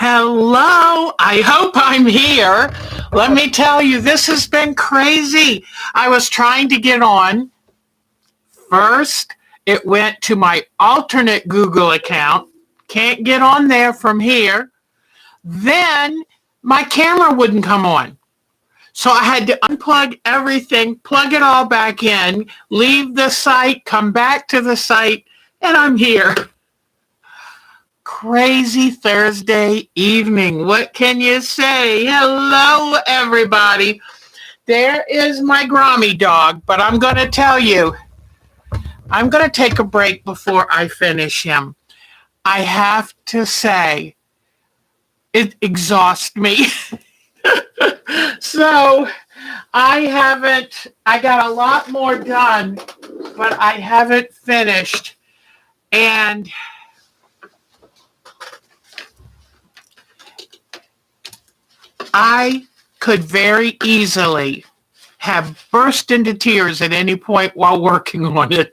Hello, I hope I'm here. Let me tell you, this has been crazy. I was trying to get on. First, it went to my alternate Google account. Can't get on there from here. Then my camera wouldn't come on. So I had to unplug everything, plug it all back in, leave the site, come back to the site, and I'm here. Crazy Thursday evening. What can you say? Hello, everybody. There is my Grommy dog, but I'm going to tell you, I'm going to take a break before I finish him. I have to say, it exhausts me. So I got a lot more done, but I haven't finished. And I could very easily have burst into tears at any point while working on it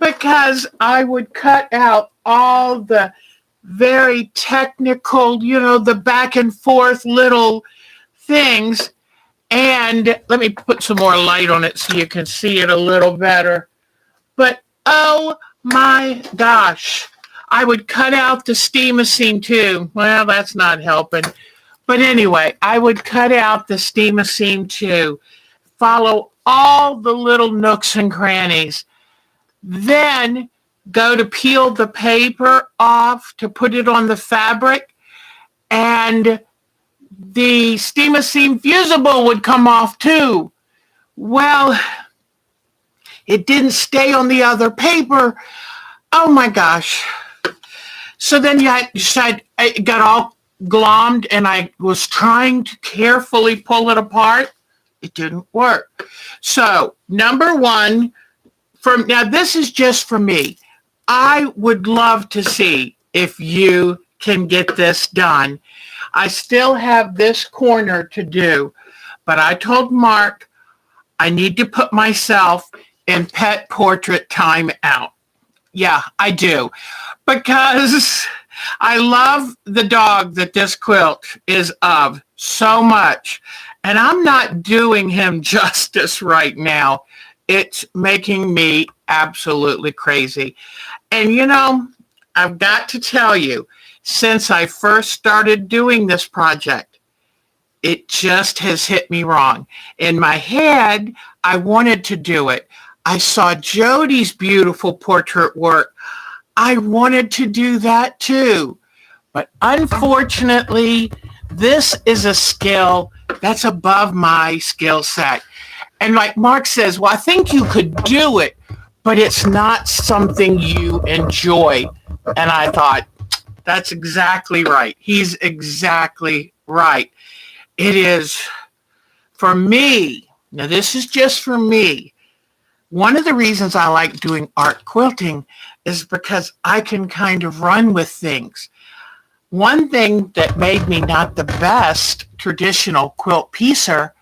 because I would cut out all the very technical, the back and forth little things. And let me put some more light on it so you can see it a little better. But oh my gosh, I would cut out the steam-a-seam too. Well, that's not helping. But anyway, I would cut out the steam-a-seam too, follow all the little nooks and crannies, then go to peel the paper off to put it on the fabric, and the steam-a-seam fusible would come off too. Well, it didn't stay on the other paper. Oh my gosh. So then I got all glommed and I was trying to carefully pull it apart. It didn't work. So number one, now this is just for me. I would love to see if you can get this done. I still have this corner to do, but I told Mark I need to put myself in pet portrait time out. Yeah, I do. Because I love the dog that this quilt is of so much. And I'm not doing him justice right now. It's making me absolutely crazy. And I've got to tell you, since I first started doing this project, it just has hit me wrong. In my head, I wanted to do it. I saw Jody's beautiful portrait work. I wanted to do that too. But unfortunately, this is a skill that's above my skill set. And like Mark says, well, I think you could do it, but it's not something you enjoy. And I thought, that's exactly right. He's exactly right. It is, for me, now this is just for me, one of the reasons I like doing art quilting is because I can kind of run with things. One thing that made me not the best traditional quilt piecer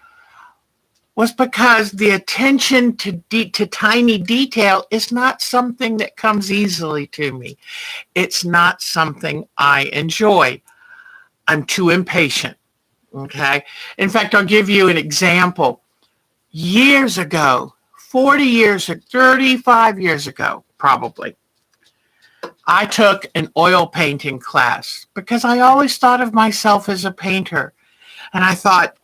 was because the attention to tiny detail is not something that comes easily to me. It's not something I enjoy. I'm too impatient, okay? In fact, I'll give you an example. Years ago, 35 years ago, probably, I took an oil painting class because I always thought of myself as a painter. And I thought,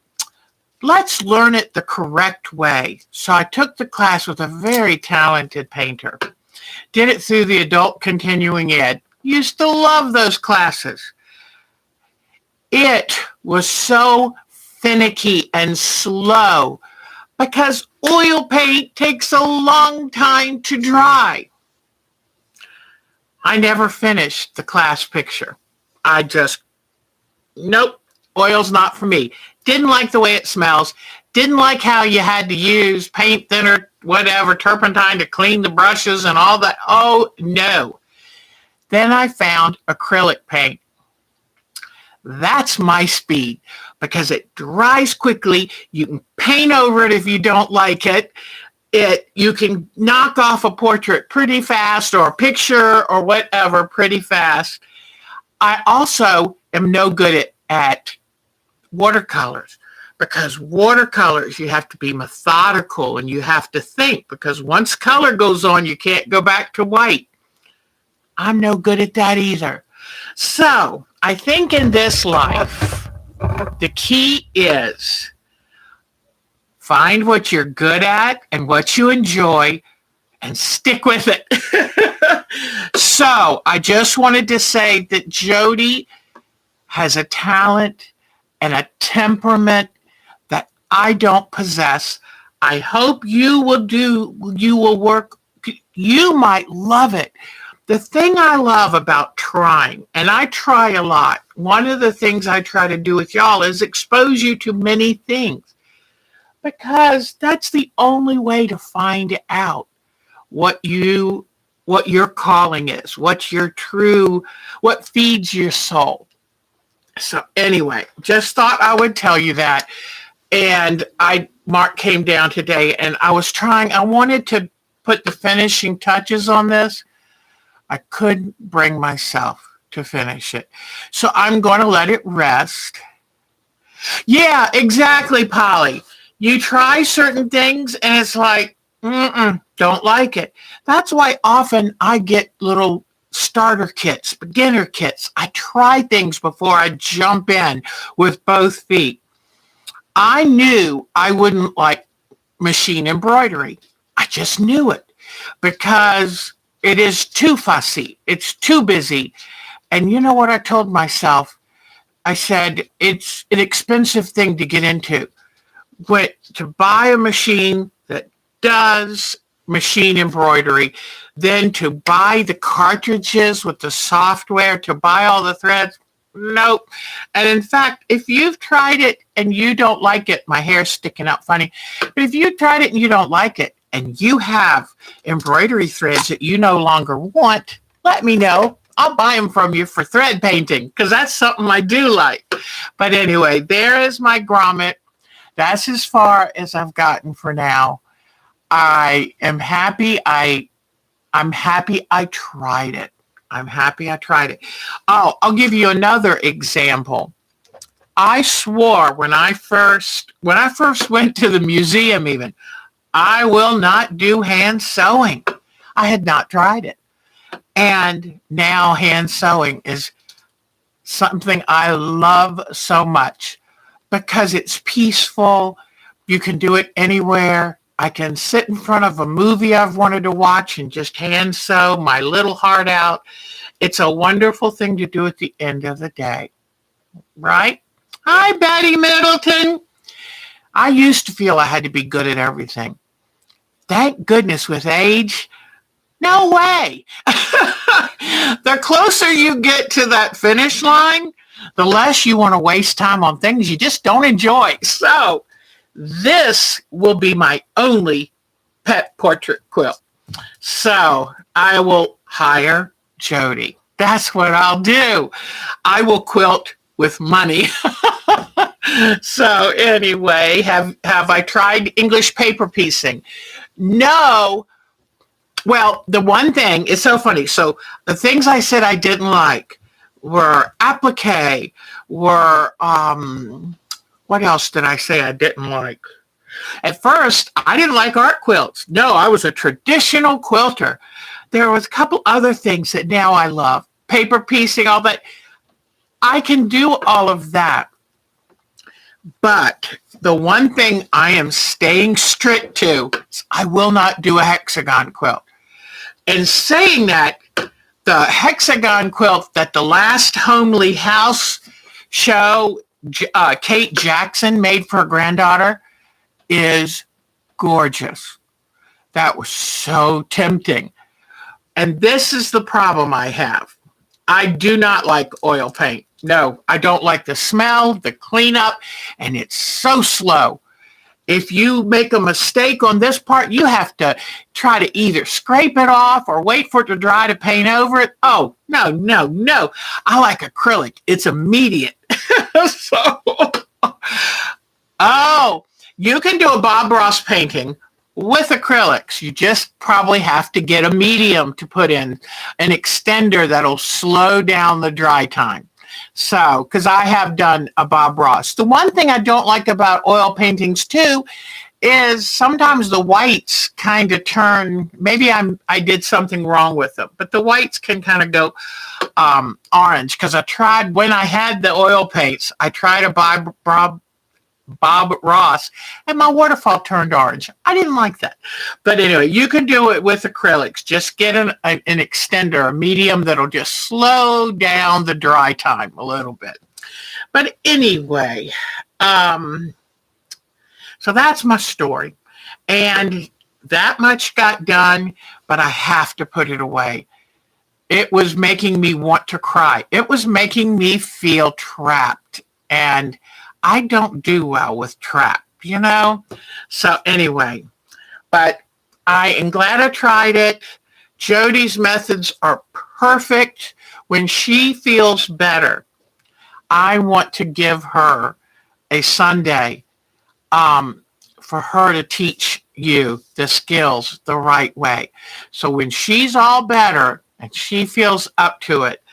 let's learn it the correct way. So I took the class with a very talented painter. Did it through the adult continuing ed. Used to love those classes. It was so finicky and slow because oil paint takes a long time to dry. I never finished the class picture. Nope, oil's not for me. Didn't like the way it smells. Didn't like how you had to use paint thinner, whatever, turpentine to clean the brushes and all that. Oh, no. Then I found acrylic paint. That's my speed because it dries quickly. You can paint over it if you don't like it. You can knock off a portrait pretty fast or a picture or whatever pretty fast. I also am no good at watercolors, because watercolors, you have to be methodical and you have to think, because once color goes on, you can't go back to white. I'm no good at that either. So I think in this life, the key is find what you're good at and what you enjoy and stick with it. So I just wanted to say that Jody has a talent and a temperament that I don't possess. I hope you will work, you might love it. The thing I love about trying, and I try a lot, one of the things I try to do with y'all is expose you to many things, because that's the only way to find out what your calling is, what feeds your soul. So anyway, just thought I would tell you that. And Mark came down today and I wanted to put the finishing touches on this. I couldn't bring myself to finish it. So I'm going to let it rest. Yeah, exactly, Polly. You try certain things and it's like, don't like it. That's why often I get little starter kits, beginner kits. I try things before I jump in with both feet. I knew I wouldn't like machine embroidery. I just knew it, because it is too fussy. It's too busy. And you know what I told myself? I said, it's an expensive thing to get into. But to buy a machine that does machine embroidery, then to buy the cartridges with the software, to buy all the threads, nope. And in fact, if you've tried it and you don't like it, my hair's sticking out funny, but if you tried it and you don't like it, and you have embroidery threads that you no longer want, let me know. I'll buy them from you for thread painting, because that's something I do like. But anyway, there is my grommet. That's as far as I've gotten for now. I am happy. I'm happy I tried it. I'm happy I tried it. Oh, I'll give you another example. I swore when I first went to the museum even, I will not do hand sewing. I had not tried it. And now hand sewing is something I love so much, because it's peaceful. You can do it anywhere. I can sit in front of a movie I've wanted to watch and just hand sew my little heart out. It's a wonderful thing to do at the end of the day, right? Hi, Betty Middleton. I used to feel I had to be good at everything. Thank goodness with age, no way. The closer you get to that finish line, the less you want to waste time on things you just don't enjoy. So this will be my only pet portrait quilt. So I will hire Jody. That's what I'll do. I will quilt with money. So anyway, have I tried English paper piecing? No. Well, the one thing is so funny. So the things I said I didn't like were applique, were, what else did I say I didn't like? At first, I didn't like art quilts. No, I was a traditional quilter. There was a couple other things that now I love. Paper piecing, all that. I can do all of that. But the one thing I am staying strict to is I will not do a hexagon quilt. And saying that, the hexagon quilt that the last Homely House show Kate Jackson made for her granddaughter is gorgeous. That was so tempting. And this is the problem I have. I do not like oil paint. No, I don't like the smell, the cleanup, and it's so slow. If you make a mistake on this part, you have to try to either scrape it off or wait for it to dry to paint over it. Oh, no. I like acrylic. It's immediate. So, you can do a Bob Ross painting with acrylics, you just probably have to get a medium to put in, an extender that'll slow down the dry time. So, because I have done a Bob Ross. The one thing I don't like about oil paintings too is sometimes the whites kind of turn, maybe I did something wrong with them, but the whites can kind of go orange, because I tried, when I had the oil paints, I tried a Bob Ross, and my waterfall turned orange. I didn't like that. But anyway, you can do it with acrylics. Just get an extender, a medium that'll just slow down the dry time a little bit. But anyway, so that's my story. And that much got done, but I have to put it away. It was making me want to cry. It was making me feel trapped. And I don't do well with trap, you know? So anyway, but I am glad I tried it. Jody's methods are perfect. When she feels better, I want to give her a Sunday for her to teach you the skills the right way. So when she's all better and she feels up to it,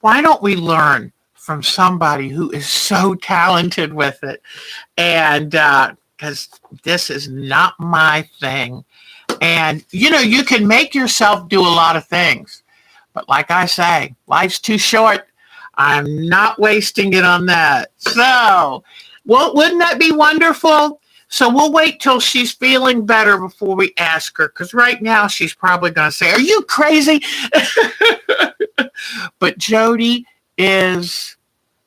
why don't we learn from somebody who is so talented with it? And because this is not my thing. And, you know, you can make yourself do a lot of things. But like I say, life's too short. I'm not wasting it on that. So, well, wouldn't that be wonderful? So we'll wait till she's feeling better before we ask her, because right now she's probably going to say, "Are you crazy?" But Jody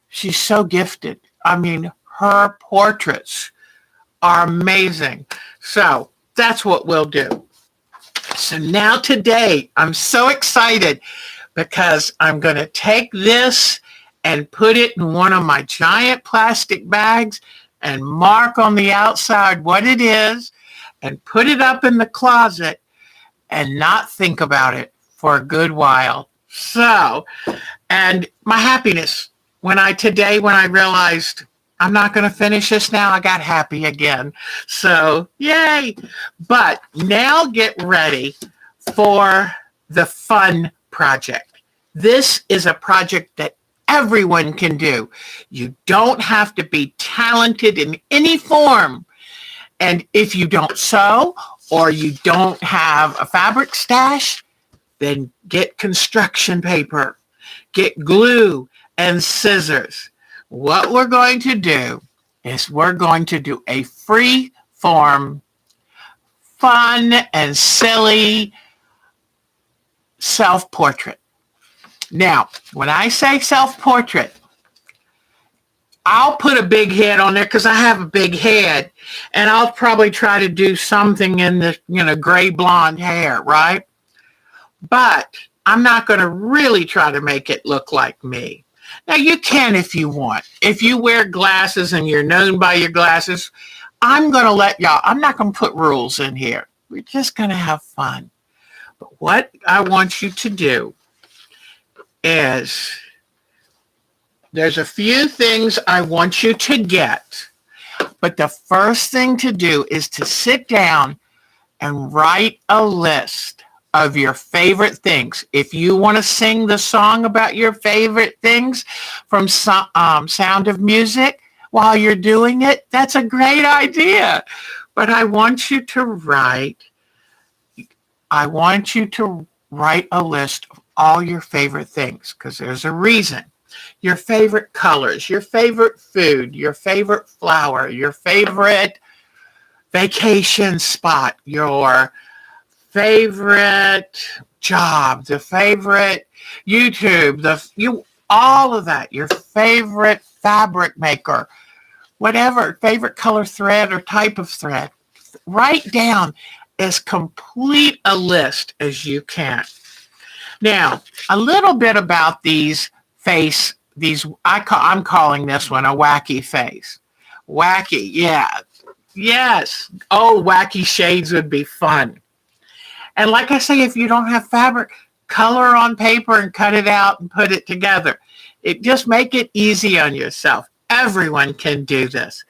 she's so gifted. I mean, her portraits are amazing. So that's what we'll do. So now today, I'm so excited because I'm going to take this and put it in one of my giant plastic bags and mark on the outside what it is and put it up in the closet and not think about it for a good while. So, and my happiness, when I realized I'm not going to finish this now, I got happy again. So, yay. But now get ready for the fun project. This is a project that everyone can do. You don't have to be talented in any form. And if you don't sew or you don't have a fabric stash, then get construction paper, get glue and scissors. What we're going to do is we're going to do a free form, fun and silly self-portrait. Now, when I say self-portrait, I'll put a big head on there because I have a big head, and I'll probably try to do something in the, gray blonde hair, right? But I'm not going to really try to make it look like me. Now, you can if you want. If you wear glasses and you're known by your glasses, I'm going to I'm not going to put rules in here. We're just going to have fun. But what I want you to do is there's a few things I want you to get. But the first thing to do is to sit down and write a list of your favorite things. If you want to sing the song about your favorite things from Sound of Music while you're doing it, that's a great idea. But I want you to write a list of all your favorite things, because there's a reason. Your favorite colors, your favorite food, your favorite flower, your favorite vacation spot, your favorite job, the favorite YouTube, all of that, your favorite fabric maker, whatever, favorite color thread or type of thread. Write down as complete a list as you can. Now, a little bit about I'm calling this one a wacky face. Wacky, yeah. Yes. Oh, wacky shades would be fun. And like I say, if you don't have fabric, color on paper and cut it out and put it together. Just make it easy on yourself. Everyone can do this.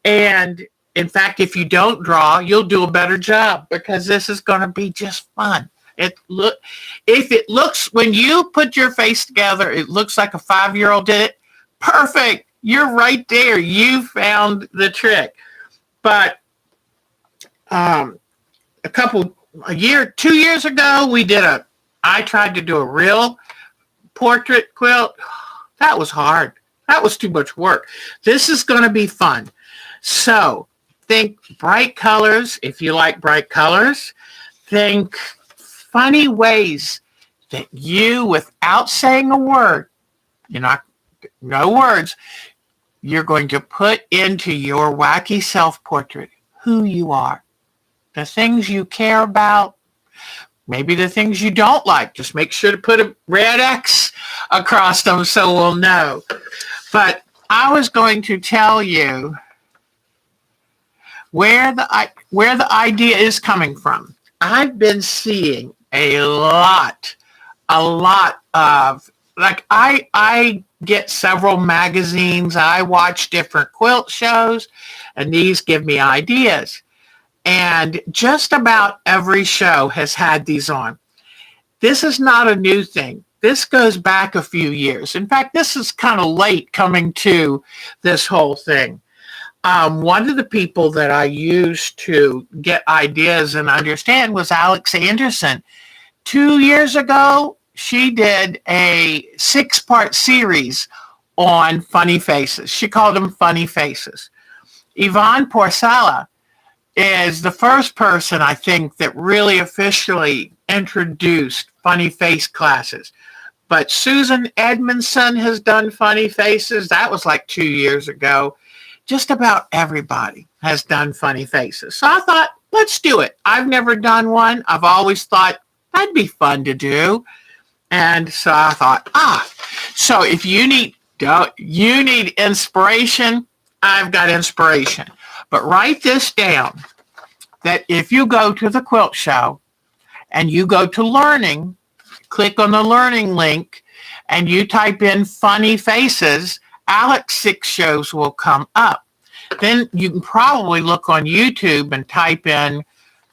And In fact, if you don't draw, you'll do a better job because this is going to be just fun. If it looks, when you put your face together, it looks like a 5-year-old did it. Perfect. You're right there. You found the trick. But a 2 years ago, I tried to do a real portrait quilt. That was hard. That was too much work. This is going to be fun. So think bright colors. If you like bright colors, think funny ways that you, without saying a word, no words, you're going to put into your wacky self-portrait who you are, the things you care about, maybe the things you don't like. Just make sure to put a red X across them so we'll know. But I was going to tell you where the idea is coming from. I've been seeing a lot of, like, I get several magazines. I watch different quilt shows, and these give me ideas. And just about every show has had these on. This is not a new thing. This goes back a few years. In fact, this is kind of late coming to this whole thing. One of the people that I used to get ideas and understand was Alex Anderson. 2 years ago, she did a 6-part series on funny faces. She called them funny faces. Yvonne Porcella is the first person, I think, that really officially introduced funny face classes. But Susan Edmondson has done funny faces. That was like 2 years ago. Just about everybody has done funny faces. So I thought, let's do it. I've never done one. I've always thought that'd be fun to do. And so I thought, so if you need inspiration, I've got inspiration. But write this down, that if you go to the quilt show and you go to learning, click on the learning link, and you type in funny faces, Alex 6 shows will come up. Then you can probably look on YouTube and type in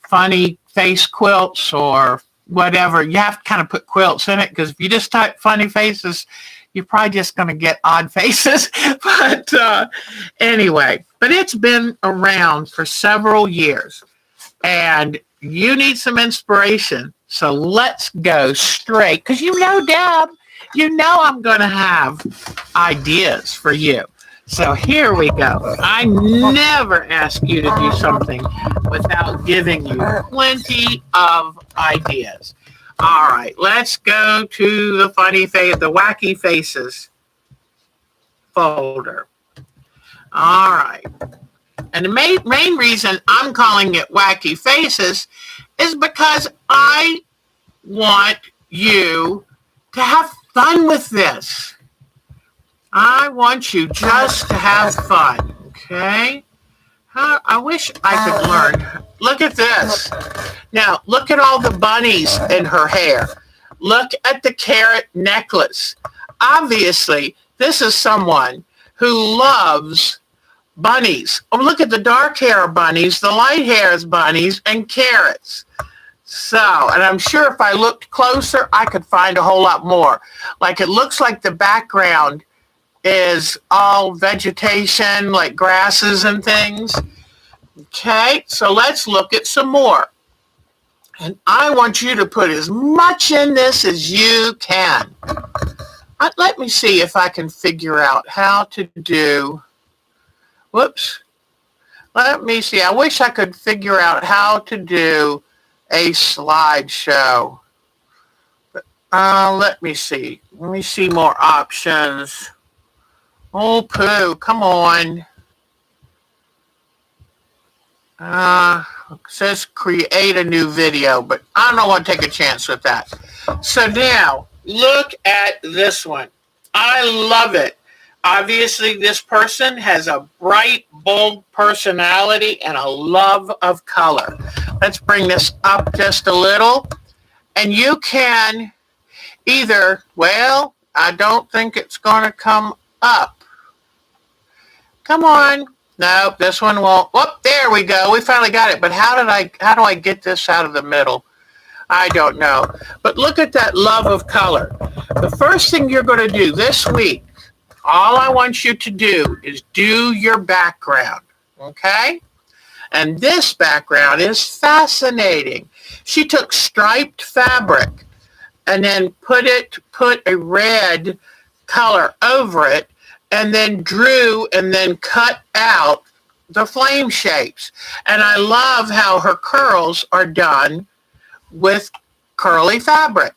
funny face quilts or whatever. You have to kind of put quilts in it, because if you just type funny faces, you're probably just going to get odd faces. But anyway, but it's been around for several years, and you need some inspiration. So let's go straight, because Deb, I'm going to have ideas for you. So here we go. I never ask you to do something without giving you plenty of ideas. All right, let's go to the the Wacky Faces folder. All right. And the main reason I'm calling it Wacky Faces is because I want you to have fun with this. I want you just to have fun, okay? I wish I could learn. Look at this. Now, look at all the bunnies in her hair. Look at the carrot necklace. Obviously, this is someone who loves bunnies. Oh, look at the dark hair bunnies, the light hair bunnies, and carrots. So, and I'm sure if I looked closer, I could find a whole lot more. Like, it looks like the background is all vegetation, like grasses and things. Okay, so let's look at some more. And I want you to put as much in this as you can. Let me see if I can figure out how to do, whoops. Let me see, I wish I could figure out how to do a slideshow. Let me see more options. Oh, poo, come on. It says create a new video, but I don't want to take a chance with that. So now, look at this one. I love it. Obviously, this person has a bright, bold personality and a love of color. Let's bring this up just a little. And you can either, well, I don't think it's going to come up. Come on. Nope, this one won't. Whoop, there we go. We finally got it. But how do I get this out of the middle? I don't know. But look at that love of color. The first thing you're going to do this week, all I want you to do is do your background. Okay? And this background is fascinating. She took striped fabric and then put a red color over it, and then drew and then cut out the flame shapes. And I love how her curls are done with curly fabric.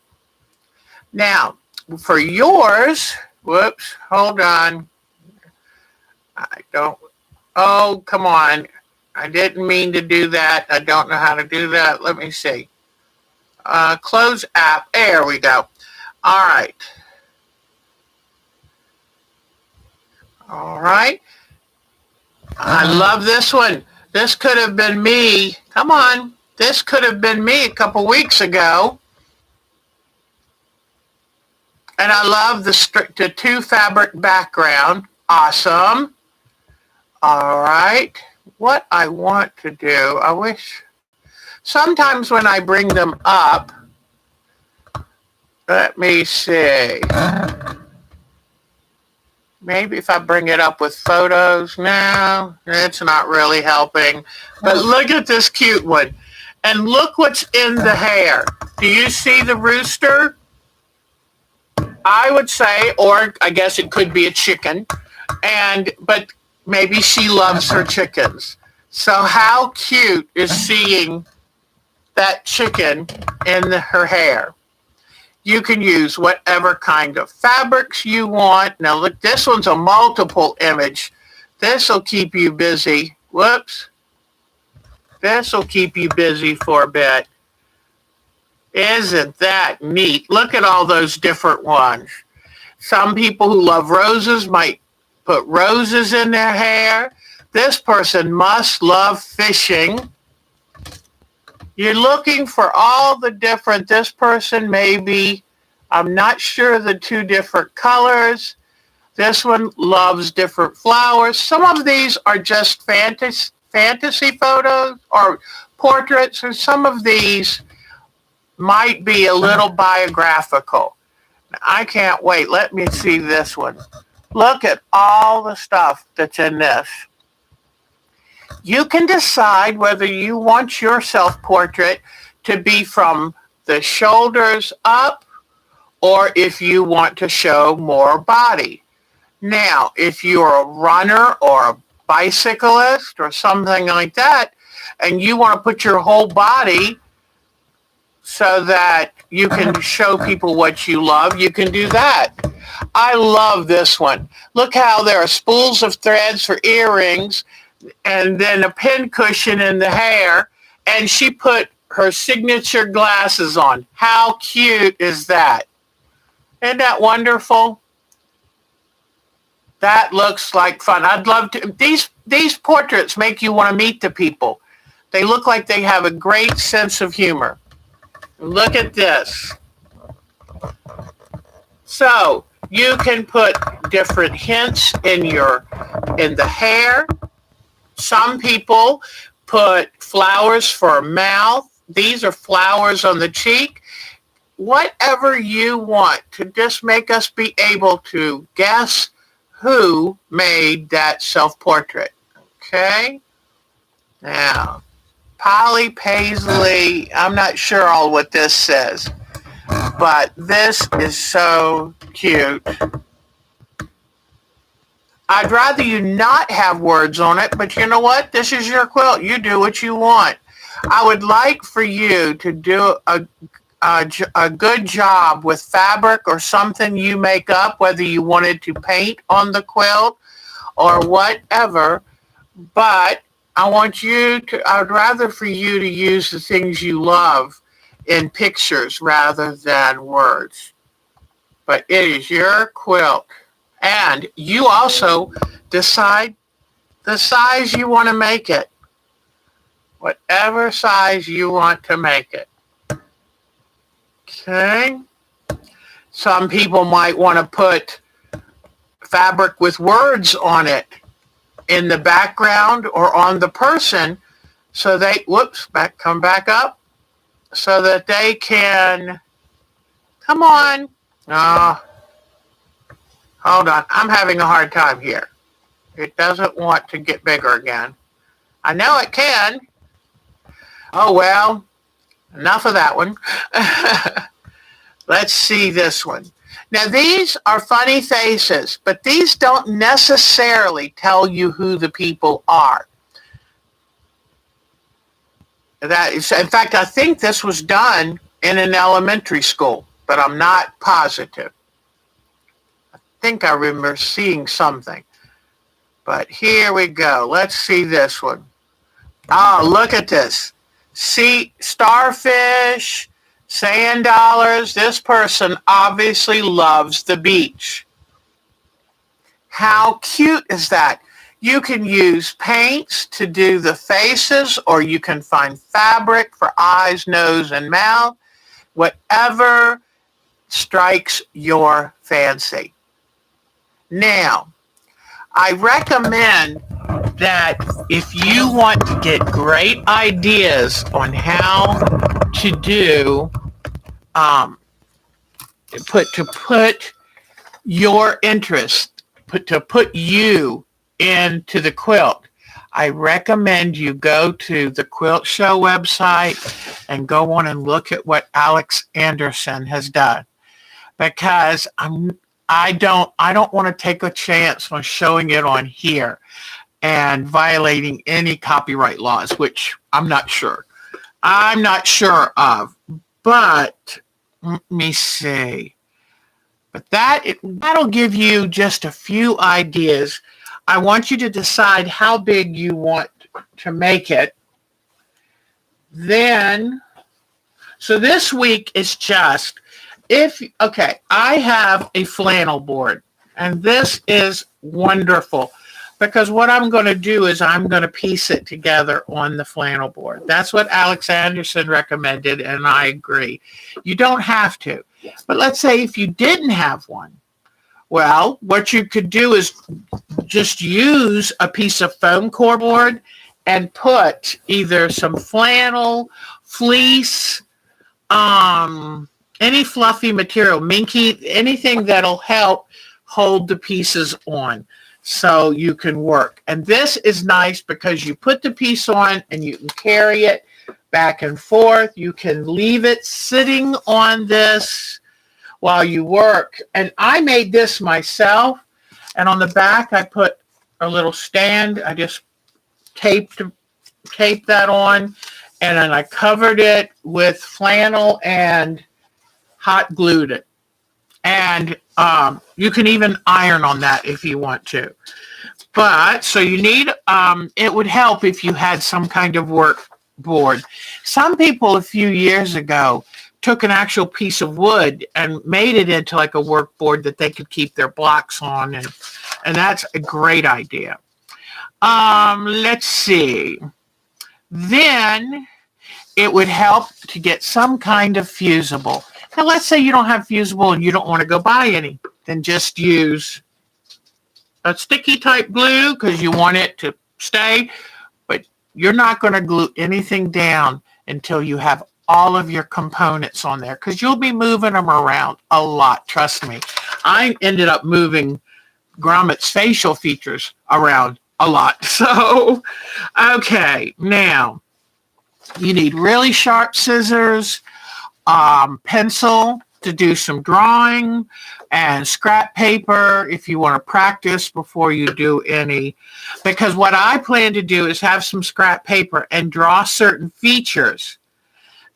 Now, for yours, whoops, hold on. Oh, come on. I didn't mean to do that. I don't know how to do that. Let me see. Close app. There we go. All right. All right. I love this one. This could have been me. Come on. This could have been me a couple weeks ago. And I love the two fabric background. Awesome. All right. What I want to do, I wish, sometimes when I bring them up, let me see. Maybe if I bring it up with photos. No, it's not really helping. But look at this cute one. And look what's in the hair. Do you see the rooster? I would say, or I guess it could be a chicken. But maybe she loves her chickens. So how cute is seeing that chicken in her hair? You can use whatever kind of fabrics you want. Now look, this one's a multiple image. This will keep you busy. Whoops. This will keep you busy for a bit. Isn't that neat? Look at all those different ones. Some people who love roses might put roses in their hair. This person must love fishing. You're looking for all the different, this person maybe, I'm not sure the two different colors. This one loves different flowers. Some of these are just fantasy photos or portraits, and some of these might be a little biographical. I can't wait. Let me see this one. Look at all the stuff that's in this. You can decide whether you want your self-portrait to be from the shoulders up or if you want to show more body. Now, if you're a runner or a bicyclist or something like that, and you want to put your whole body so that you can show people what you love, you can do that. I love this one. Look how there are spools of threads for earrings, and then a pin cushion in the hair, and she put her signature glasses on. How cute is that? Isn't that wonderful? That looks like fun. I'd love to. These portraits make you want to meet the people. They look like they have a great sense of humor. Look at this. So you can put different hints in the hair. Some people put flowers for a mouth. These are flowers on the cheek. Whatever you want to just make us be able to guess who made that self-portrait. Okay? Now, Polly Paisley, I'm not sure all what this says, but this is so cute. I'd rather you not have words on it, but you know what? This is your quilt. You do what you want. I would like for you to do a good job with fabric or something you make up, whether you wanted to paint on the quilt or whatever, but I would rather for you to use the things you love in pictures rather than words. But it is your quilt. And you also decide the size you want to make it. Whatever size you want to make it. Okay? Some people might want to put fabric with words on it in the background or on the person so they, come back up so that they can, come on. Hold on. I'm having a hard time here. It doesn't want to get bigger again. I know it can. Oh, well, enough of that one. Let's see this one. Now, these are funny faces, but these don't necessarily tell you who the people are. That is, in fact, I think this was done in an elementary school, but I'm not positive. I think I remember seeing something. But here we go. Let's see this one. Oh, look at this. See, starfish, sand dollars. This person obviously loves the beach. How cute is that? You can use paints to do the faces, or you can find fabric for eyes, nose, and mouth. Whatever strikes your fancy. Now, I recommend that if you want to get great ideas on how to do, put your interest, put you into the quilt, I recommend you go to the Quilt Show website and go on and look at what Alex Anderson has done, because I don't want to take a chance on showing it on here and violating any copyright laws, which I'm not sure of. But let me see. But that'll give you just a few ideas. I want you to decide how big you want to make it. Then, so this week is just, I have a flannel board, and this is wonderful because what I'm going to do is I'm going to piece it together on the flannel board. That's what Alex Anderson recommended, and I agree. You don't have to. But let's say if you didn't have one, well, what you could do is just use a piece of foam core board and put either some flannel, fleece, any fluffy material, minky, anything that'll help hold the pieces on so you can work. And this is nice because you put the piece on and you can carry it back and forth. You can leave it sitting on this while you work. And I made this myself. And on the back, I put a little stand. I just taped that on. And then I covered it with flannel and hot glued it. And you can even iron on that if you want to. But, so you need, it would help if you had some kind of work board. Some people a few years ago took an actual piece of wood and made it into like a work board that they could keep their blocks on. And that's a great idea. Let's see. Then it would help to get some kind of fusible. Now, let's say you don't have fusible and you don't want to go buy any. Then just use a sticky type glue because you want it to stay. But you're not going to glue anything down until you have all of your components on there because you'll be moving them around a lot. Trust me. I ended up moving Grommet's facial features around a lot. So, okay, now you need really sharp scissors, pencil to do some drawing, and scrap paper if you want to practice before you do any. Because what I plan to do is have some scrap paper and draw certain features.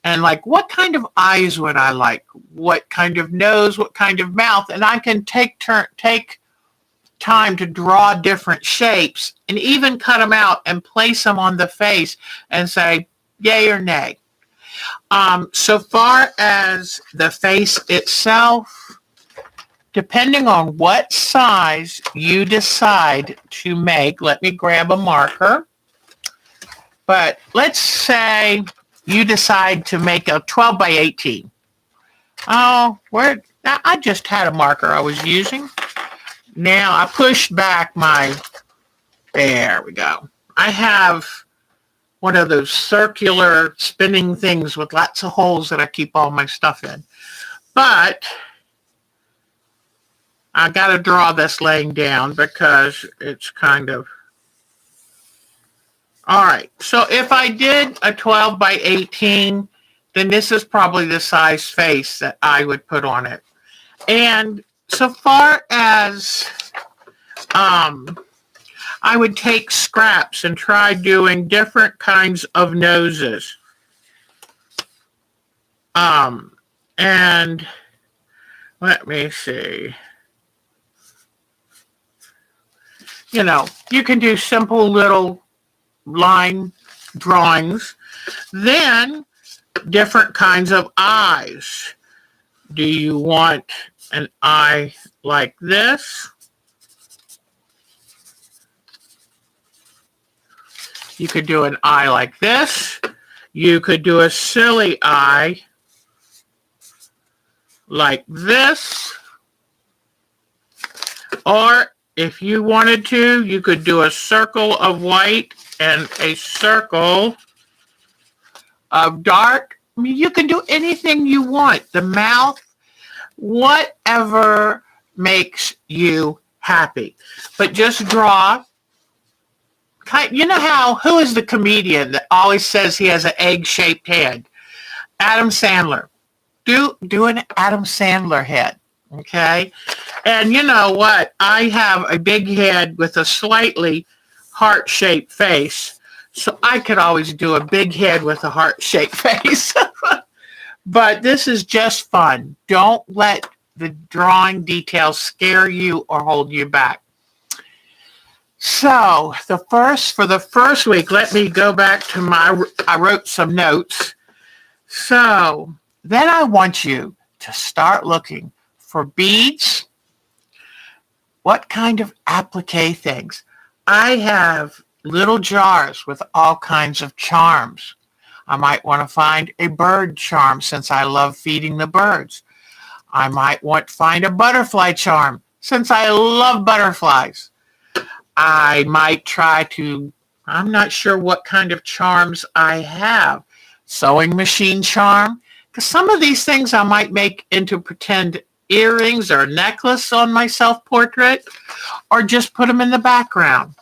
And like, what kind of eyes would I like? What kind of nose? What kind of mouth? And I can take time to draw different shapes and even cut them out and place them on the face and say, yay or nay. So far as the face itself, depending on what size you decide to make, let me grab a marker. But let's say you decide to make a 12 by 18. Oh, I just had a marker I was using. Now I pushed back my There we go. I have one of those circular spinning things with lots of holes that I keep all my stuff in. But I got to draw this laying down because it's kind of... All right. So if I did a 12 by 18, then this is probably the size face that I would put on it. And so far as I would take scraps and try doing different kinds of noses. And let me see. You know, you can do simple little line drawings. Then different kinds of eyes. Do you want an eye like this? You could do an eye like this. You could do a silly eye like this. Or if you wanted to, you could do a circle of white and a circle of dark. I mean, you can do anything you want. The mouth, whatever makes you happy. But just draw. You know how, who is the comedian that always says he has an egg-shaped head? Adam Sandler. Do an Adam Sandler head, okay? And you know what? I have a big head with a slightly heart-shaped face, so I could always do a big head with a heart-shaped face. But this is just fun. Don't let the drawing details scare you or hold you back. So for the first week, let me go back to I wrote some notes. So then I want you to start looking for beads. What kind of applique things? I have little jars with all kinds of charms. I might want to find a bird charm since I love feeding the birds. I might want to find a butterfly charm since I love butterflies. I might try to, I'm not sure what kind of charms I have. Sewing machine charm. Because some of these things I might make into pretend earrings or necklace on my self-portrait, or just put them in the background.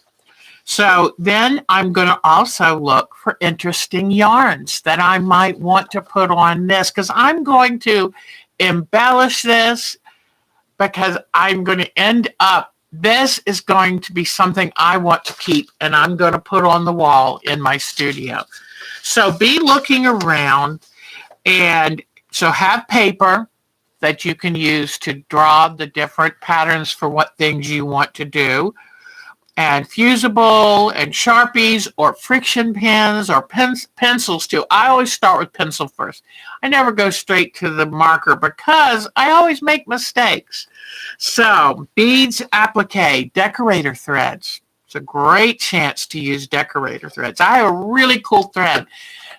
So then I'm going to also look for interesting yarns that I might want to put on this, because I'm going to embellish this, because I'm going to end up, this is going to be something I want to keep, and I'm going to put on the wall in my studio. So be looking around, and so have paper that you can use to draw the different patterns for what things you want to do, and fusible and Sharpies or friction pens or pencils too. I always start with pencil first. I never go straight to the marker because I always make mistakes. So beads, applique, decorator threads. It's a great chance to use decorator threads. I have a really cool thread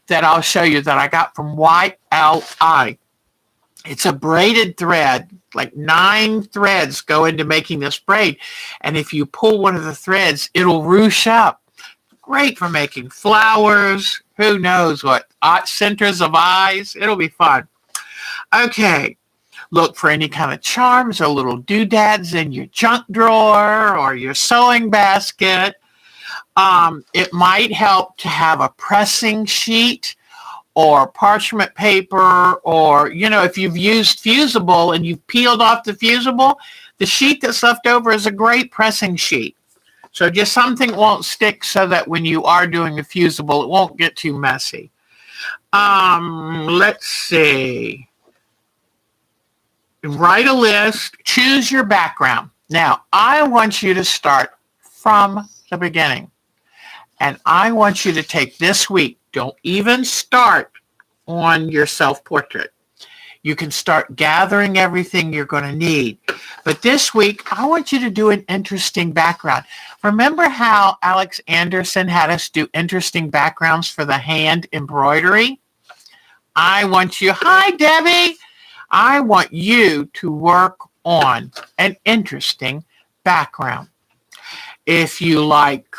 that I'll show you that I got from YLI. It's a braided thread, like 9 threads go into making this braid. And if you pull one of the threads, it'll ruche up. Great for making flowers, who knows what, centers of eyes. It'll be fun. Okay, look for any kind of charms or little doodads in your junk drawer or your sewing basket. It might help to have a pressing sheet or parchment paper, or, you know, if you've used fusible and you've peeled off the fusible, the sheet that's left over is a great pressing sheet. So just something won't stick so that when you are doing the fusible, it won't get too messy. Let's see. Write a list, choose your background. Now, I want you to start from the beginning. And I want you to take this week. Don't even start on your self-portrait. You can start gathering everything you're going to need. But this week, I want you to do an interesting background. Remember how Alex Anderson had us do interesting backgrounds for the hand embroidery? I want you, hi Debbie, I want you to work on an interesting background. If you like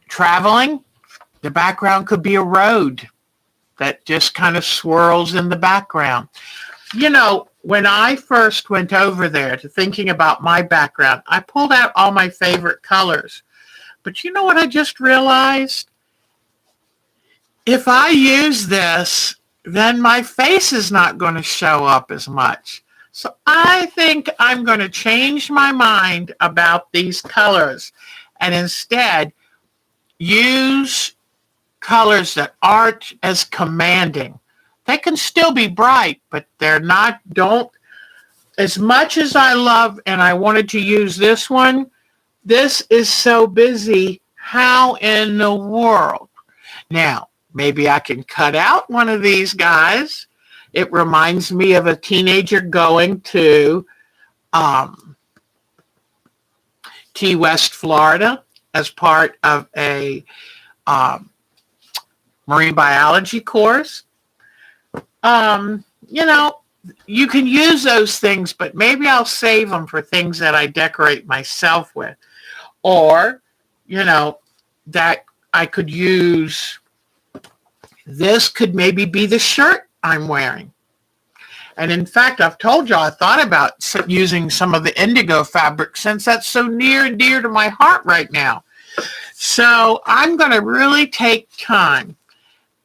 traveling, the background could be a road that just kind of swirls in the background. You know, when I first went over there to thinking about my background, I pulled out all my favorite colors. But you know what I just realized? If I use this, then my face is not going to show up as much. So I think I'm going to change my mind about these colors and instead use colors that aren't as commanding. They can still be bright, but they're not, don't, as much as I love, and I wanted to use this one, this is so busy. How in the world? Now, maybe I can cut out one of these guys. It reminds me of a teenager going to Key West, Florida, as part of a marine biology course. You know, you can use those things, but maybe I'll save them for things that I decorate myself with. Or, you know, that I could use, this could maybe be the shirt I'm wearing. And in fact, I've told you I thought about using some of the indigo fabric since that's so near and dear to my heart right now. So I'm going to really take time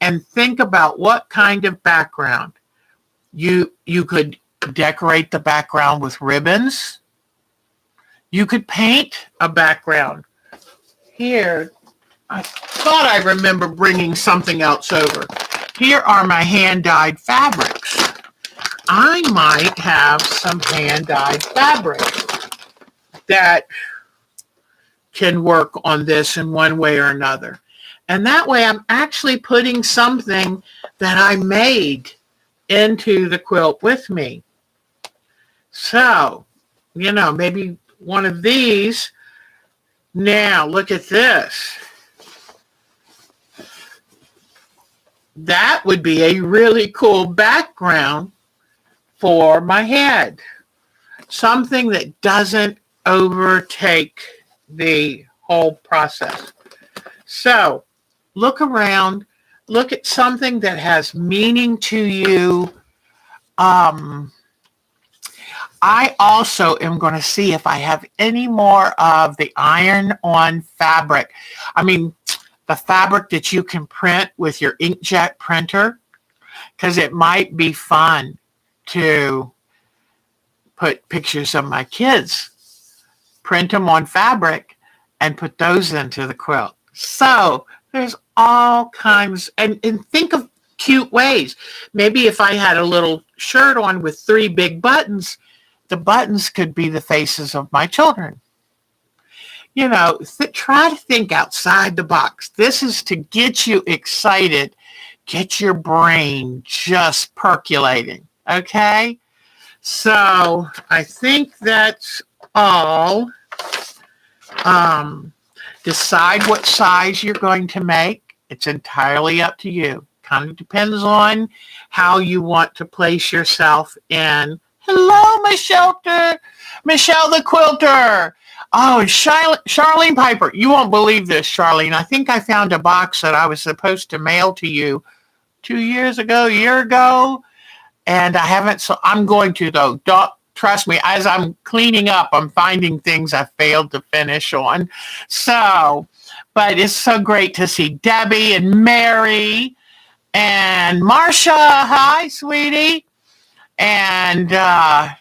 and think about what kind of background. You could decorate the background with ribbons. You could paint a background. Here, I thought I remember bringing something else over. Here are my hand-dyed fabrics. I might have some hand-dyed fabric that can work on this in one way or another. And that way I'm actually putting something that I made into the quilt with me. So, you know, maybe one of these. Now, look at this. That would be a really cool background for my head. Something that doesn't overtake the whole process. So, look around. Look at something that has meaning to you. I also am going to see if I have any more of the iron-on fabric. I mean, the fabric that you can print with your inkjet printer, because it might be fun to put pictures of my kids, print them on fabric, and put those into the quilt. So there's all kinds, and think of cute ways. Maybe if I had a little shirt on with 3 big buttons, the buttons could be the faces of my children. You know, try to think outside the box. This is to get you excited, get your brain just percolating, okay? So I think that's all. Decide what size you're going to make. It's entirely up to you. Kind of depends on how you want to place yourself in. Hello, Michelle the Quilter. Oh, Charlene Piper. You won't believe this, Charlene. I think I found a box that I was supposed to mail to you 2 years ago, a year ago, and I haven't. So I'm going to, though. Don't trust me. As I'm cleaning up, I'm finding things I failed to finish on. So, but it's so great to see Debbie and Mary and Marcia. Hi, sweetie. And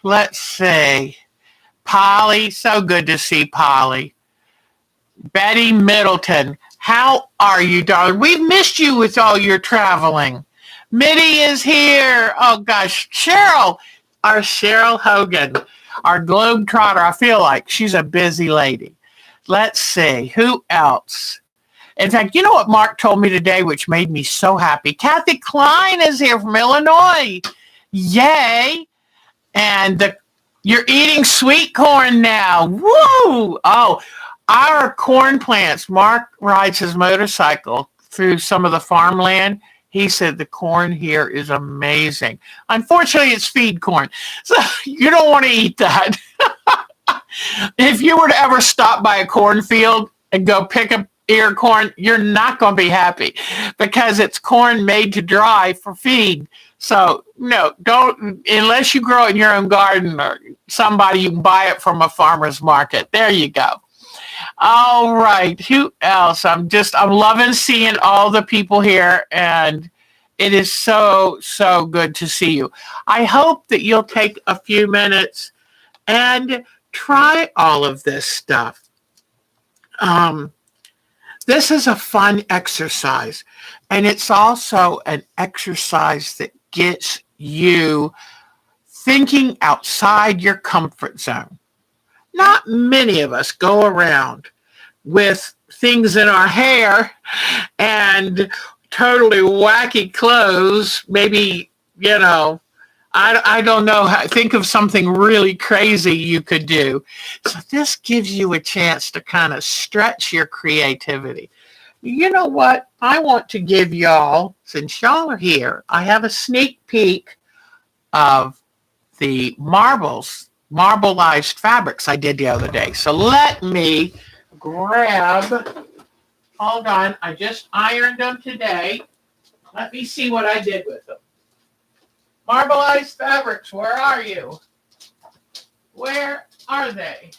let's see, Polly, so good to see Polly. Betty Middleton, how are you, darling? We've missed you with all your traveling. Mitty is here. Oh, gosh. Cheryl, our Cheryl Hogan, our globetrotter. I feel like she's a busy lady. Let's see, who else? In fact, you know what Mark told me today, which made me so happy? Kathy Klein is here from Illinois. Yay. And you're eating sweet corn now. Woo! Oh, our corn plants. Mark rides his motorcycle through some of the farmland. He said the corn here is amazing. Unfortunately, it's feed corn. So you don't want to eat that. If you were to ever stop by a cornfield and go pick up ear corn, you're not going to be happy because it's corn made to dry for feed. So no, don't, unless you grow it in your own garden or somebody, you can buy it from a farmer's market. There you go. All right. Who else? I'm loving seeing all the people here, and it is so, so good to see you. I hope that you'll take a few minutes and try all of this stuff. This is a fun exercise, and it's also an exercise that gets you thinking outside your comfort zone. Not many of us go around with things in our hair and totally wacky clothes. Maybe, I don't know. Think of something really crazy you could do. So this gives you a chance to kind of stretch your creativity. You know what? I want to give y'all, since y'all are here, I have a sneak peek of the marbleized fabrics I did the other day. So let me grab, hold on, I just ironed them today. Let me see what I did with them. Marbleized fabrics, where are you? Where are they?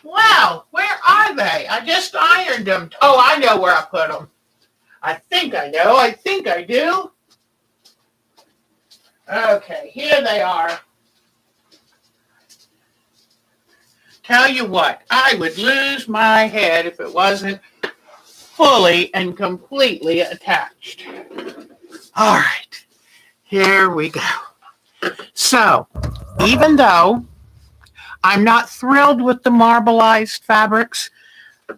Wow, where are they? I just ironed them. Oh, I know where I put them. I think I know. I think I do. Okay, here they are. Tell you what, I would lose my head if it wasn't fully and completely attached. All right, here we go. So, even though I'm not thrilled with the marbleized fabrics,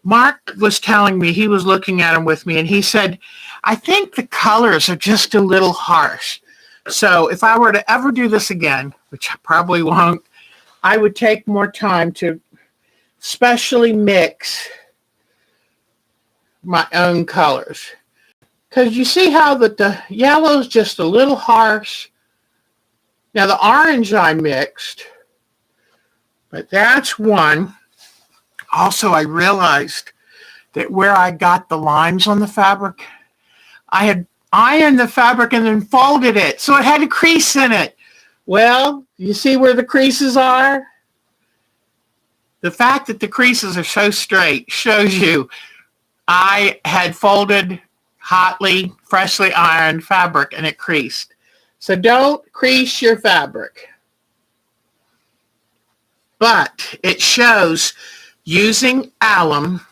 Mark was telling me, he was looking at them with me, and he said, I think the colors are just a little harsh. So if I were to ever do this again, which I probably won't, I would take more time to specially mix my own colors. Because you see how the yellow is just a little harsh. Now the orange I mixed, but that's one. Also, I realized that where I got the lines on the fabric, I had ironed the fabric and then folded it, so it had a crease in it. Well, you see where the creases are? The fact that the creases are so straight shows you I had folded hotly, freshly ironed fabric and it creased. So don't crease your fabric. But it shows using alum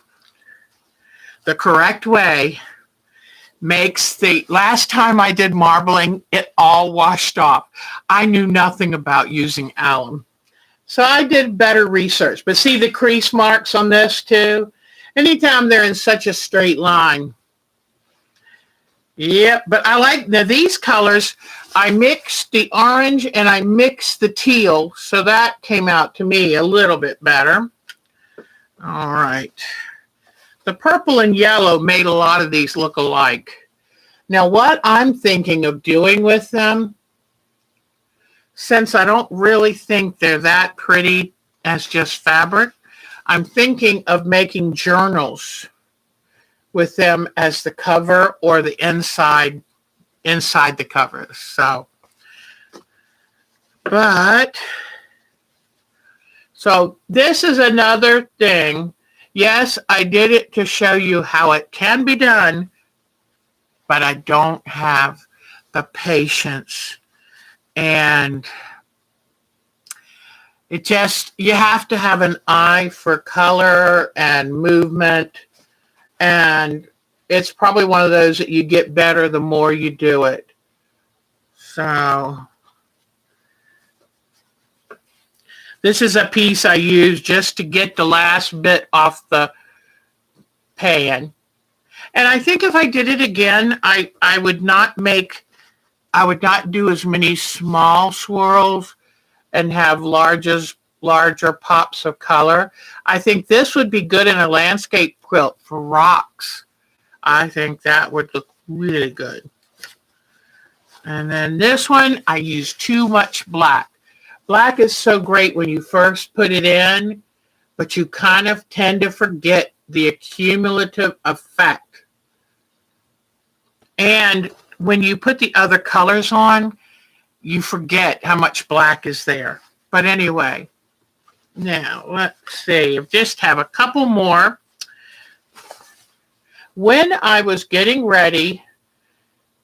the correct way makes the, last time I did marbling, it all washed off. I knew nothing about using alum. So I did better research. But see the crease marks on this too? Anytime they're in such a straight line. Yep, but I like, now these colors, I mixed the orange and I mixed the teal, so that came out to me a little bit better. All right. The purple and yellow made a lot of these look alike. Now what I'm thinking of doing with them, since I don't really think they're that pretty as just fabric, I'm thinking of making journals with them as the cover or the inside the cover. So this is another thing. Yes, I did it to show you how it can be done, but I don't have the patience. And it just, you have to have an eye for color and movement. And it's probably one of those that you get better the more you do it. So this is a piece I used just to get the last bit off the pan. And I think if I did it again, I would not do as many small swirls and have larger pops of color. I think this would be good in a landscape quilt for rocks. I think that would look really good. And then this one, I use too much black. Black is so great when you first put it in, but you kind of tend to forget the accumulative effect. And when you put the other colors on, you forget how much black is there. But anyway, now let's see. I just have a couple more. When I was getting ready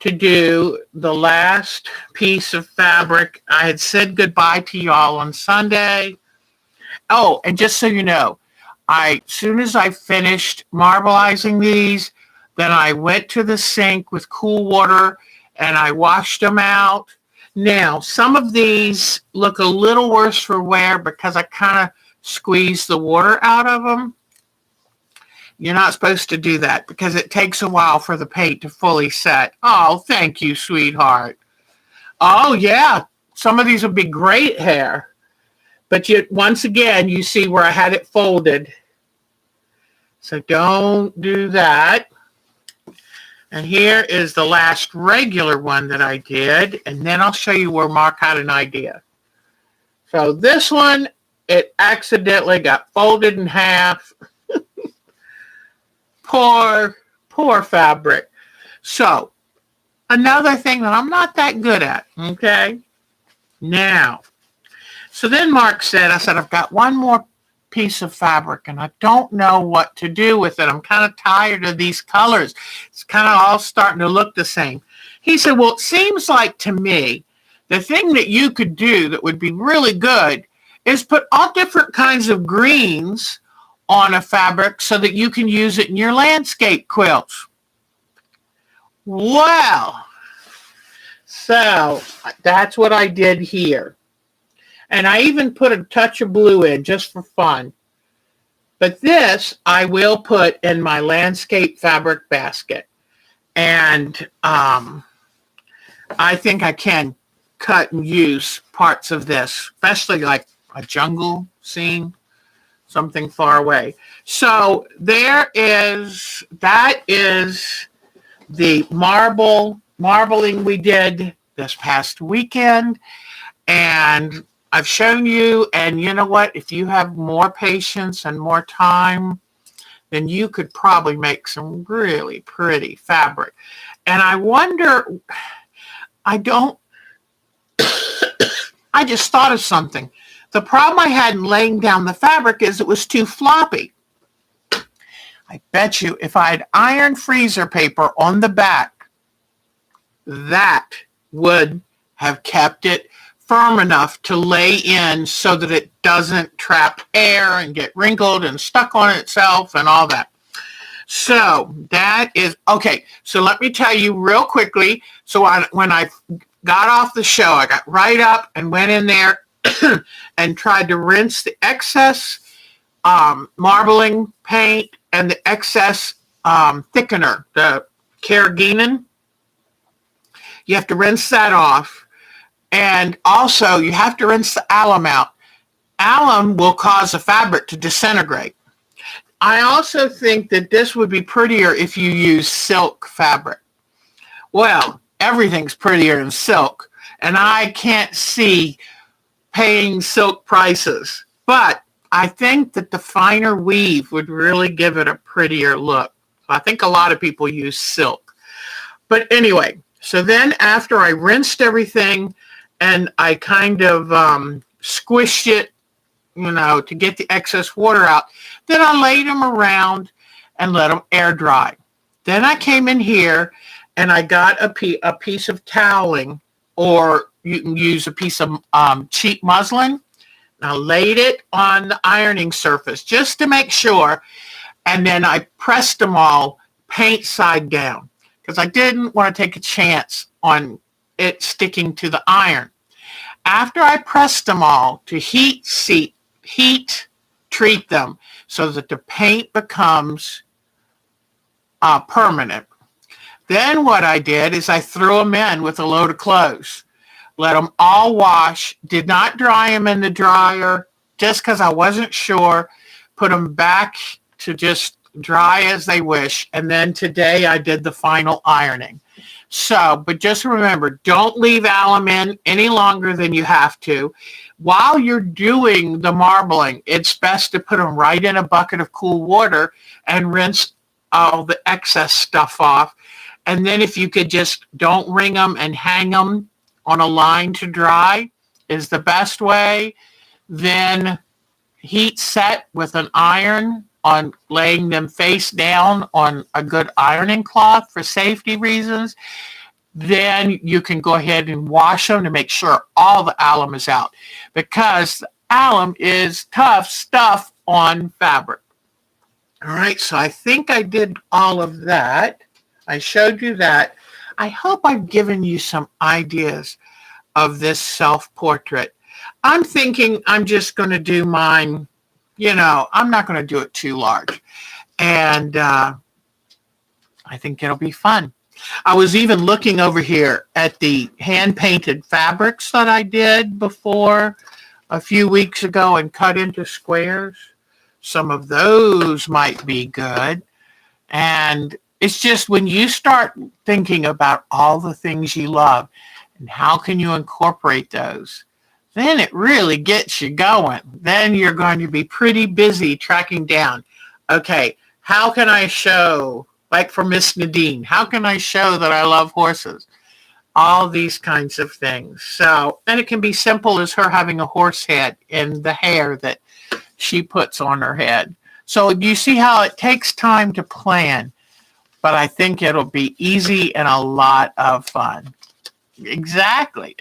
to do the last piece of fabric, I had said goodbye to y'all on Sunday. Oh, and just so you know, as soon as I finished marbleizing these, then I went to the sink with cool water and I washed them out. Now, some of these look a little worse for wear because I kind of squeezed the water out of them. You're not supposed to do that because it takes a while for the paint to fully set. Oh, thank you, sweetheart. Oh, yeah, some of these would be great hair. But once again, you see where I had it folded. So don't do that. And here is the last regular one that I did. And then I'll show you where Mark had an idea. So this one, it accidentally got folded in half. Poor fabric. So another thing that I'm not that good at, okay? Now, so then Mark said, I've got one more piece of fabric and I don't know what to do with it. I'm kind of tired of these colors. It's kind of all starting to look the same. He said, well, it seems like to me, the thing that you could do that would be really good is put all different kinds of greens on a fabric so that you can use it in your landscape quilts. Well, so that's what I did here. And I even put a touch of blue in just for fun. But this I will put in my landscape fabric basket. And I think I can cut and use parts of this, especially like a jungle scene, something far away. So that is the marbling we did this past weekend. And I've shown you, and you know what? If you have more patience and more time, then you could probably make some really pretty fabric. And I wonder, I just thought of something. The problem I had in laying down the fabric is it was too floppy. I bet you if I had iron freezer paper on the back, that would have kept it firm enough to lay in so that it doesn't trap air and get wrinkled and stuck on itself and all that. So that is, okay, so let me tell you real quickly. So when I got off the show, I got right up and went in there and tried to rinse the excess marbling paint and the excess thickener, the carrageenan. You have to rinse that off. And also, you have to rinse the alum out. Alum will cause the fabric to disintegrate. I also think that this would be prettier if you use silk fabric. Well, everything's prettier in silk, and I can't see paying silk prices. But I think that the finer weave would really give it a prettier look. I think a lot of people use silk. But anyway, so then after I rinsed everything, and I kind of squished it, to get the excess water out. Then I laid them around and let them air dry. Then I came in here and I got a piece of toweling, or you can use a piece of cheap muslin. And I laid it on the ironing surface just to make sure. And then I pressed them all paint side down because I didn't want to take a chance on it sticking to the iron. After I pressed them all to heat treat them so that the paint becomes permanent. Then what I did is I threw them in with a load of clothes. Let them all wash. Did not dry them in the dryer just because I wasn't sure. Put them back to just dry as they wish. And then today I did the final ironing. So, but just remember, don't leave alum in any longer than you have to. While you're doing the marbling, it's best to put them right in a bucket of cool water and rinse all the excess stuff off. And then if you could just don't wring them and hang them on a line to dry is the best way. Then heat set with an iron on laying them face down on a good ironing cloth for safety reasons. Then you can go ahead and wash them to make sure all the alum is out, because alum is tough stuff on fabric. All right, so I think I did all of that. I showed you that. I hope I've given you some ideas of this self-portrait. I'm thinking I'm just going to do mine, I'm not going to do it too large. And I think it'll be fun. I was even looking over here at the hand-painted fabrics that I did before a few weeks ago and cut into squares. Some of those might be good. And it's just when you start thinking about all the things you love and how can you incorporate those, then it really gets you going. Then you're going to be pretty busy tracking down, okay, how can I show, like for Miss Nadine, how can I show that I love horses? All these kinds of things. So, and it can be simple as her having a horse head in the hair that she puts on her head. So you see how it takes time to plan, but I think it'll be easy and a lot of fun. Exactly.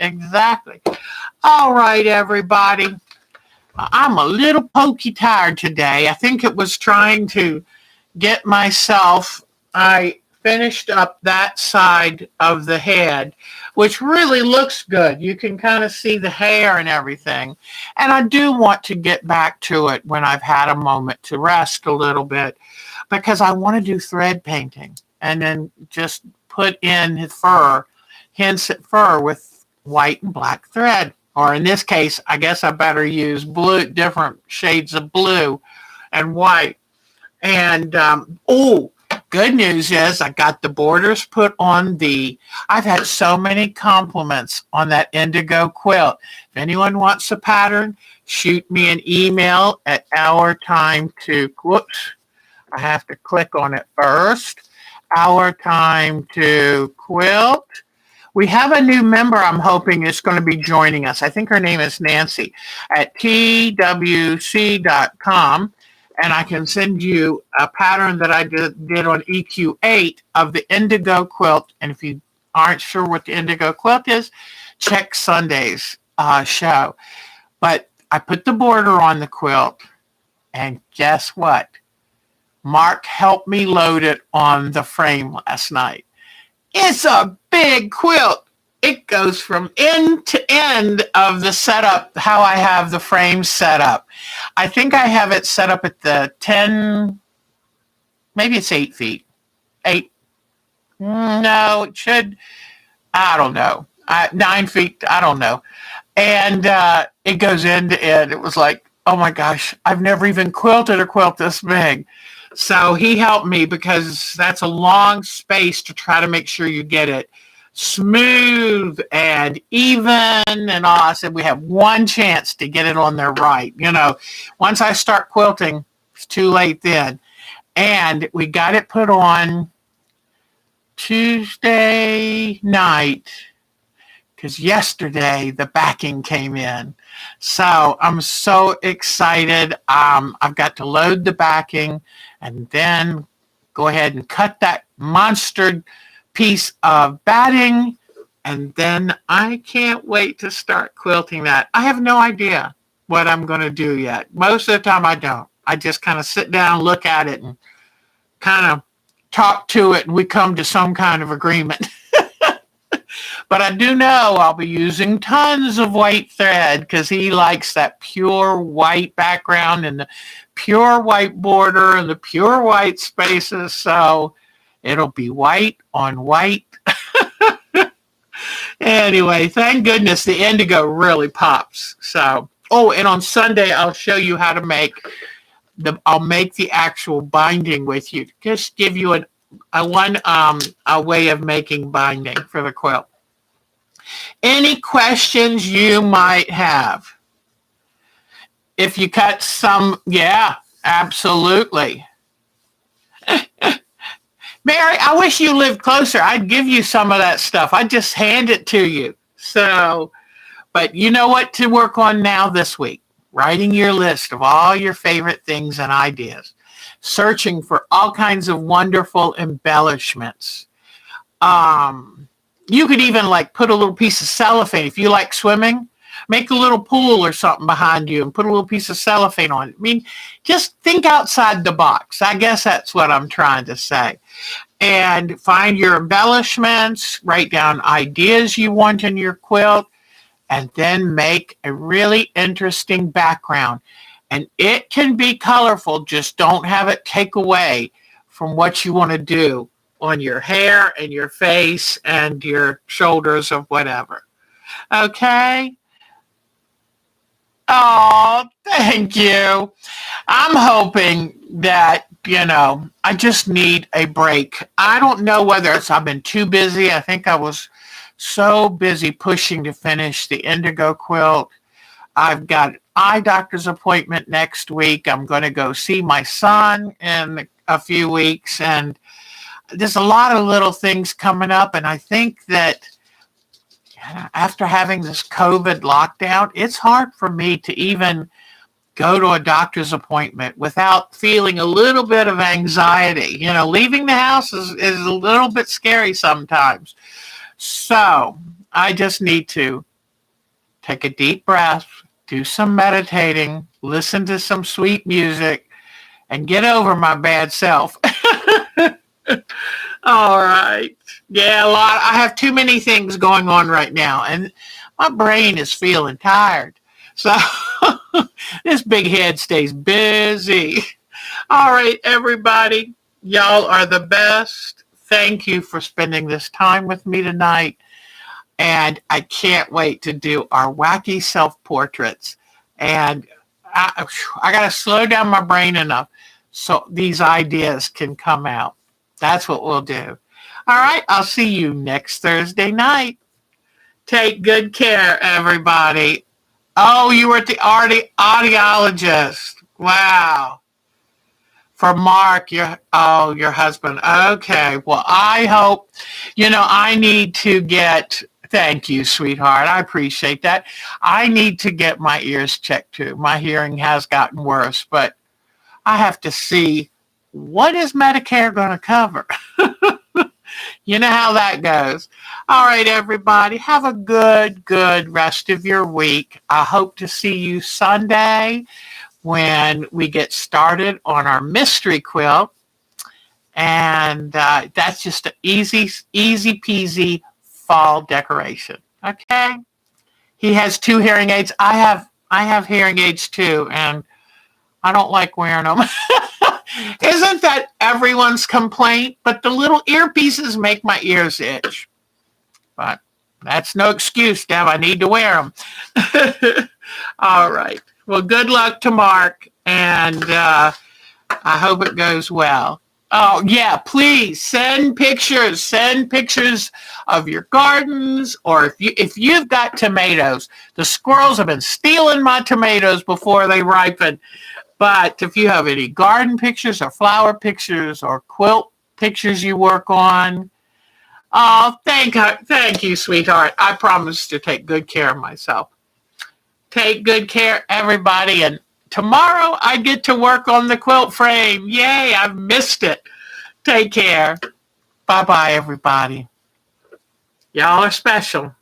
All right, everybody. I'm a little pokey tired today. I think it was trying to get myself, I finished up that side of the head, which really looks good. You can kind of see the hair and everything. And I do want to get back to it when I've had a moment to rest a little bit, because I want to do thread painting and then just put in fur, hints at fur with white and black thread. Or in this case, I guess I better use blue, different shades of blue and white. And, good news is I got the borders put on I've had so many compliments on that indigo quilt. If anyone wants a pattern, shoot me an email at whoops, I have to click on it first. Quilt. We have a new member I'm hoping is going to be joining us. I think her name is Nancy at twc.com. And I can send you a pattern that I did on EQ8 of the indigo quilt. And if you aren't sure what the indigo quilt is, check Sunday's show. But I put the border on the quilt, and guess what? Mark helped me load it on the frame last night. It's a big quilt. It goes from end to end of the setup, how I have the frame set up. I think I have it set up at the 10, maybe it's 8 feet. 8. No, it should, I don't know. 9 feet, I don't know. And it goes end to end. It was like, oh my gosh, I've never even quilted a quilt this big. So he helped me, because that's a long space to try to make sure you get it smooth and even and all. I said, we have one chance to get it on there right. Once I start quilting, it's too late then. And we got it put on Tuesday night, because yesterday the backing came in. So I'm so excited. I've got to load the backing and then go ahead and cut that monster piece of batting, and then I can't wait to start quilting that. I have no idea what I'm going to do yet. Most of the time I don't. I just kind of sit down, look at it, and kind of talk to it, and we come to some kind of agreement. But I do know I'll be using tons of white thread, because he likes that pure white background and the pure white border and the pure white spaces. So it'll be white on white. Anyway, thank goodness the indigo really pops. So, and on Sunday I'll show you how to make I'll make the actual binding with you. Just give you a a way of making binding for the quilt. Any questions you might have? If you cut some, yeah, absolutely. Mary, I wish you lived closer. I'd give you some of that stuff. I'd just hand it to you. So, but you know what to work on now this week? Writing your list of all your favorite things and ideas. Searching for all kinds of wonderful embellishments. You could even like put a little piece of cellophane. If you like swimming, make a little pool or something behind you and put a little piece of cellophane on it. I mean, just think outside the box. I guess that's what I'm trying to say. And find your embellishments, write down ideas you want in your quilt, and then make a really interesting background. And it can be colorful, just don't have it take away from what you want to do on your hair and your face and your shoulders or whatever. Okay? Oh, thank you. I'm hoping that, I just need a break. I don't know whether I've been too busy. I think I was so busy pushing to finish the indigo quilt. I've got an eye doctor's appointment next week. I'm going to go see my son in a few weeks. And there's a lot of little things coming up. And I think that after having this COVID lockdown, it's hard for me to even go to a doctor's appointment without feeling a little bit of anxiety. Leaving the house is a little bit scary sometimes. So I just need to take a deep breath, do some meditating, listen to some sweet music, and get over my bad self. All right. Yeah, I have too many things going on right now, and my brain is feeling tired. So this big head stays busy. All right, everybody. Y'all are the best. Thank you for spending this time with me tonight. And I can't wait to do our wacky self-portraits. And I got to slow down my brain enough so these ideas can come out. That's what we'll do. All right, I'll see you next Thursday night. Take good care, everybody. Oh, you were at the audiologist. Wow. For Mark, your husband. Okay, well, I hope, I need to thank you, sweetheart. I appreciate that. I need to get my ears checked too. My hearing has gotten worse, but I have to see what is Medicare going to cover. You know how that goes. All right, everybody. Have a good rest of your week. I hope to see you Sunday when we get started on our mystery quilt. And that's just an easy peasy fall decoration. Okay? He has 2 hearing aids. I have hearing aids too, and I don't like wearing them. Isn't that everyone's complaint? But the little earpieces make my ears itch. But that's no excuse, Deb. I need to wear them. All right. Well, good luck to Mark, and I hope it goes well. Oh, yeah, please send pictures. Send pictures of your gardens, or if you've got tomatoes. The squirrels have been stealing my tomatoes before they ripen. But if you have any garden pictures or flower pictures or quilt pictures you work on, oh, thank you, sweetheart. I promise to take good care of myself. Take good care, everybody. And tomorrow I get to work on the quilt frame. Yay, I've missed it. Take care. Bye-bye, everybody. Y'all are special.